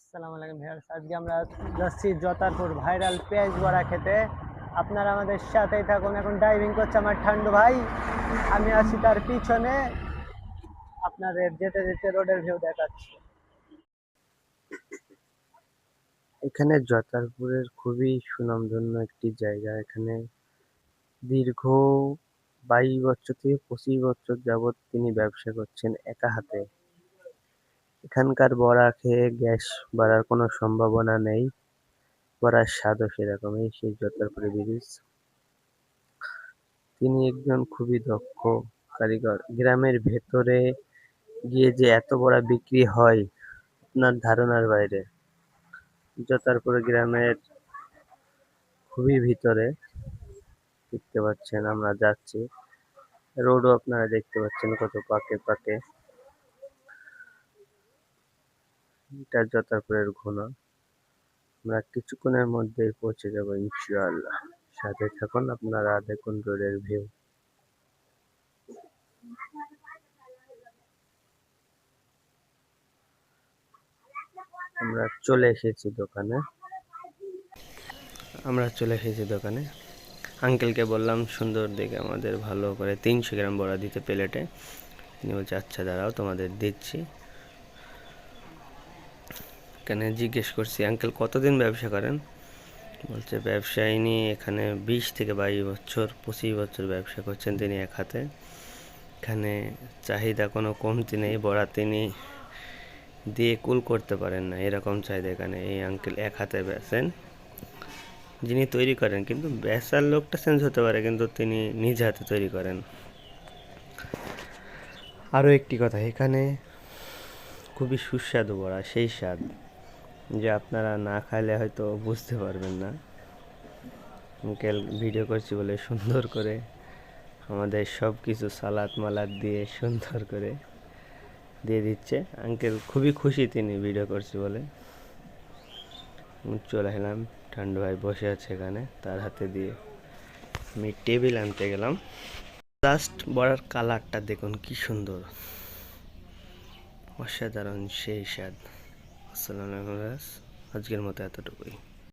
আসসালামু আলাইকুম ভিউয়ার্স, আজকে আমরা যাচ্ছি জতারপুর ভাইরাল পেঁয়াজ বড়া খেতে। আপনারা আমাদের সাথেই থাকুন। এখন ডাইভিং করছে আমার ঠান্ডু ভাই, আমি আছি তার পিছনে। আপনাদের যেতে যেতে রোডের ভিউ দেখাচ্ছি। এখানে জতারপুরের খুবই সুনামধন্য একটি জায়গা। এখানে দীর্ঘ 22 বছর থেকে 25 বছর যাবৎ তিনি ব্যবসা করছেন একা হাতে। এখানকার বড়া খেয়ে গ্যাস বাড়ার কোনো সম্ভাবনা নেই। বড়ার স্বাদও সেরকমই, সেই জতারপুরে ব্রিজ। তিনি একজন খুবই দক্ষ কারিগর। গ্রামের ভেতরে গিয়ে যে এত বড়া বিক্রি হয় আপনার ধারণার বাইরে। জতারপুর গ্রামের খুবই ভিতরে দেখতে পাচ্ছেন, আমরা যাচ্ছি। রোডও আপনারা দেখতে পাচ্ছেন কত পাকে পাকে। এটা জতারপুরের ঘোনা। আমরা কিছুক্ষণের মধ্যেই পৌঁছে যাব ইনশাআল্লাহ। সাথে থাকুন, আপনারা দেখুন রোডের ভিউ। আমরা চলে এসেছি দোকানে। আঙ্কেলকে বললাম সুন্দর দেখে আমাদের ভালো করে 300 গ্রাম বড়া দিতে প্লেটে। তিনি বলছে আচ্ছা দাঁড়াও তোমাদের দিচ্ছি। এখানে জিজ্ঞেস করছি আঙ্কেল কতদিন ব্যবসা করেন? বলছে ব্যবসায়ী নিয়ে এখানে 20 থেকে 22 বছর 25 বছর ব্যবসা করছেন তিনি এক হাতে। এখানে চাহিদা কোনো কমতি নেই, বড়া তিনি দিয়ে কুল করতে পারেন না, এরকম চাহিদা এখানে। এই আঙ্কেল এক হাতে বেচেন, যিনি তৈরি করেন, কিন্তু বেচার লোকটা চেঞ্জ হতে পারে, কিন্তু তিনি নিজ হাতে তৈরি করেন। আরও একটি কথা, এখানে খুবই সুস্বাদু বড়া, সেই স্বাদ যে আপনারা না খাইলে হয়তো বুঝতে পারবেন না। আঙ্কেল ভিডিও করছি বলে সুন্দর করে আমাদের সব কিছু সালাদ মালাদ দিয়ে সুন্দর করে দিয়ে দিচ্ছে। আঙ্কেল খুবই খুশি তিনি ভিডিও করছি বলে। চলে এলাম, ঠান্ডু ভাই বসে আছে এখানে, তার হাতে দিয়ে আমি টেবিল আনতে গেলাম। জাস্ট বড়ার কালারটা দেখুন কি সুন্দর, অসাধারণ, সেই স্বাদ। আসসালামু আলাইকুম, আজকের মতো এতটুকুই।